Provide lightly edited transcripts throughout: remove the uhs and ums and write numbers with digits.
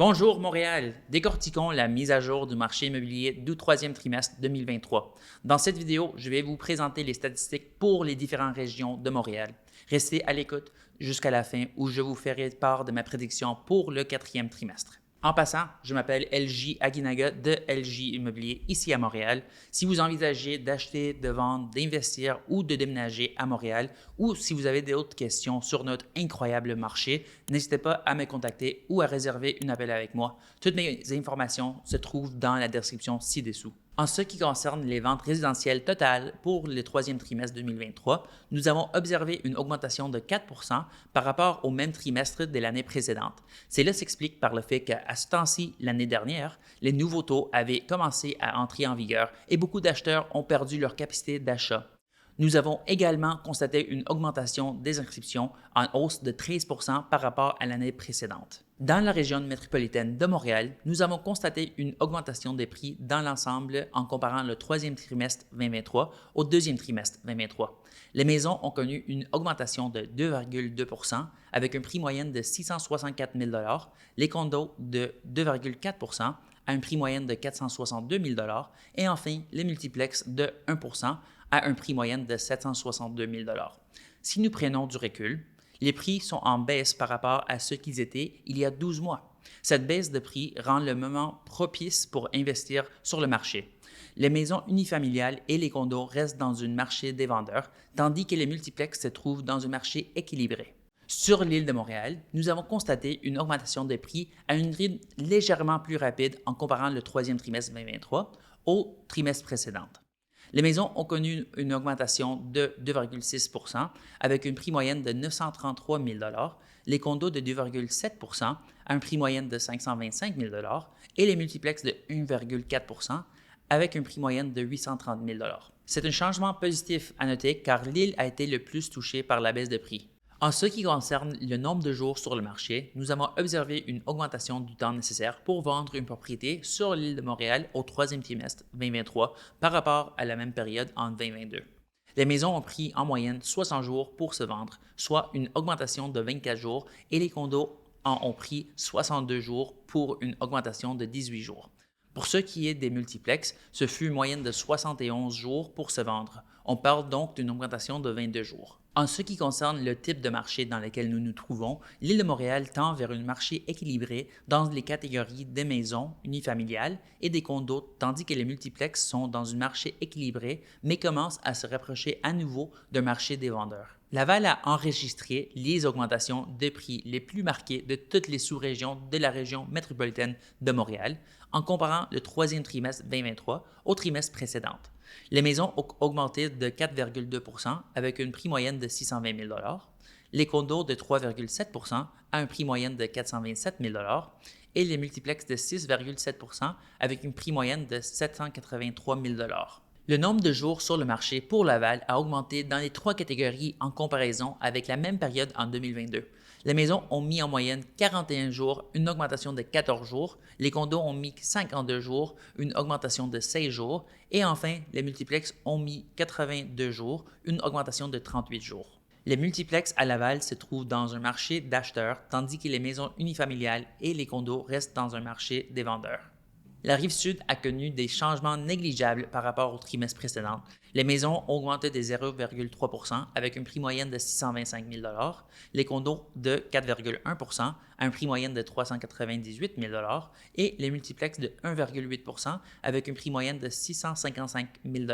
Bonjour Montréal, décortiquons la mise à jour du marché immobilier du troisième trimestre 2023. Dans cette vidéo, je vais vous présenter les statistiques pour les différentes régions de Montréal. Restez à l'écoute jusqu'à la fin où je vous ferai part de ma prédiction pour le quatrième trimestre. En passant, je m'appelle LJ Aguinaga de LJ Immobilier ici à Montréal. Si vous envisagez d'acheter, de vendre, d'investir ou de déménager à Montréal, ou si vous avez d'autres questions sur notre incroyable marché, n'hésitez pas à me contacter ou à réserver un appel avec moi. Toutes mes informations se trouvent dans la description ci-dessous. En ce qui concerne les ventes résidentielles totales pour le troisième trimestre 2023, nous avons observé une augmentation de 4 par rapport au même trimestre de l'année précédente. Cela s'explique par le fait qu'à ce temps-ci, l'année dernière, les nouveaux taux avaient commencé à entrer en vigueur et beaucoup d'acheteurs ont perdu leur capacité d'achat. Nous avons également constaté une augmentation des inscriptions en hausse de 13 par rapport à l'année précédente. Dans la région métropolitaine de Montréal, nous avons constaté une augmentation des prix dans l'ensemble en comparant le troisième trimestre 2023 au deuxième trimestre 2023. Les maisons ont connu une augmentation de 2,2 avec un prix moyen de 664 000 les condos de 2,4 à un prix moyen de 462 000 et enfin les multiplex de 1 à un prix moyen de 762 000 Si nous prenons du recul, les prix sont en baisse par rapport à ce qu'ils étaient il y a 12 mois. Cette baisse de prix rend le moment propice pour investir sur le marché. Les maisons unifamiliales et les condos restent dans un marché des vendeurs, tandis que les multiplex se trouvent dans un marché équilibré. Sur l'île de Montréal, nous avons constaté une augmentation des prix à une rythme légèrement plus rapide en comparant le troisième trimestre 2023 au trimestre précédent. Les maisons ont connu une augmentation de 2,6 avec une prix moyenne de 933 000 les condos de 2,7 à un prix moyen de 525 000 et les multiplex de 1,4 avec un prix moyenne de 830 000 C'est un changement positif à noter car l'île a été le plus touchée par la baisse de prix. En ce qui concerne le nombre de jours sur le marché, nous avons observé une augmentation du temps nécessaire pour vendre une propriété sur l'île de Montréal au troisième trimestre 2023 par rapport à la même période en 2022. Les maisons ont pris en moyenne 60 jours pour se vendre, soit une augmentation de 24 jours, et les condos en ont pris 62 jours pour une augmentation de 18 jours. Pour ce qui est des multiplex, ce fut une moyenne de 71 jours pour se vendre. On parle donc d'une augmentation de 22 jours. En ce qui concerne le type de marché dans lequel nous nous trouvons, l'île de Montréal tend vers un marché équilibré dans les catégories des maisons unifamiliales et des condos, tandis que les multiplex sont dans un marché équilibré, mais commencent à se rapprocher à nouveau d'un marché des vendeurs. Laval a enregistré les augmentations de prix les plus marquées de toutes les sous-régions de la région métropolitaine de Montréal, en comparant le troisième trimestre 2023 au trimestre précédent. Les maisons ont augmenté de 4,2 avec une prix moyenne de 620 000 les condos de 3,7 à un prix moyenne de 427 000 et les multiplex de 6,7 avec une prix moyenne de 783 000 Le nombre de jours sur le marché pour Laval a augmenté dans les trois catégories en comparaison avec la même période en 2022. Les maisons ont mis en moyenne 41 jours, une augmentation de 14 jours. Les condos ont mis 52 jours, une augmentation de 16 jours. Et enfin, les multiplex ont mis 82 jours, une augmentation de 38 jours. Les multiplex à Laval se trouvent dans un marché d'acheteurs, tandis que les maisons unifamiliales et les condos restent dans un marché des vendeurs. La Rive-Sud a connu des changements négligeables par rapport au trimestre précédent. Les maisons ont augmenté de 0,3 avec un prix moyen de 625 000 les condos de 4,1 à un prix moyen de 398 000 et les multiplex de 1,8 avec un prix moyen de 655 000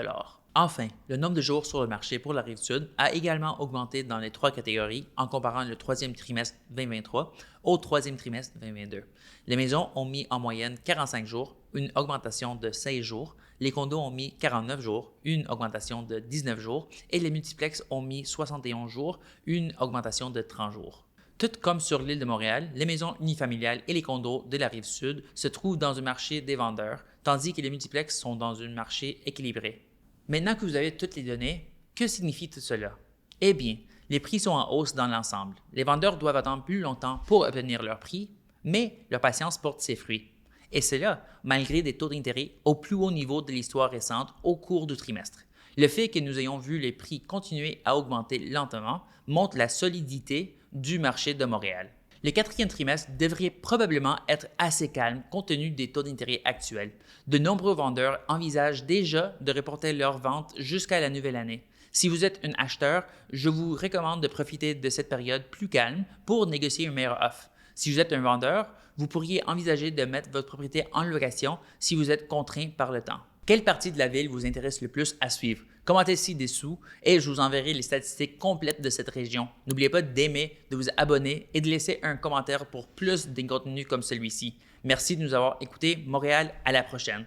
Enfin, le nombre de jours sur le marché pour la Rive-Sud a également augmenté dans les trois catégories en comparant le troisième trimestre 2023 au troisième trimestre 2022. Les maisons ont mis en moyenne 45 jours, une augmentation de 16 jours. Les condos ont mis 49 jours, une augmentation de 19 jours. Et les multiplex ont mis 71 jours, une augmentation de 30 jours. Tout comme sur l'île de Montréal, les maisons unifamiliales et les condos de la Rive-Sud se trouvent dans un marché des vendeurs, tandis que les multiplex sont dans un marché équilibré. Maintenant que vous avez toutes les données, que signifie tout cela? Eh bien, les prix sont en hausse dans l'ensemble. Les vendeurs doivent attendre plus longtemps pour obtenir leur prix, mais leur patience porte ses fruits. Et cela, malgré des taux d'intérêt au plus haut niveau de l'histoire récente au cours du trimestre. Le fait que nous ayons vu les prix continuer à augmenter lentement montre la solidité du marché de Montréal. Le quatrième trimestre devrait probablement être assez calme compte tenu des taux d'intérêt actuels. De nombreux vendeurs envisagent déjà de reporter leurs ventes jusqu'à la nouvelle année. Si vous êtes un acheteur, je vous recommande de profiter de cette période plus calme pour négocier une meilleure offre. Si vous êtes un vendeur, vous pourriez envisager de mettre votre propriété en location si vous êtes contraint par le temps. Quelle partie de la ville vous intéresse le plus à suivre? Commentez ci-dessous et je vous enverrai les statistiques complètes de cette région. N'oubliez pas d'aimer, de vous abonner et de laisser un commentaire pour plus de contenus comme celui-ci. Merci de nous avoir écoutés. Montréal, à la prochaine.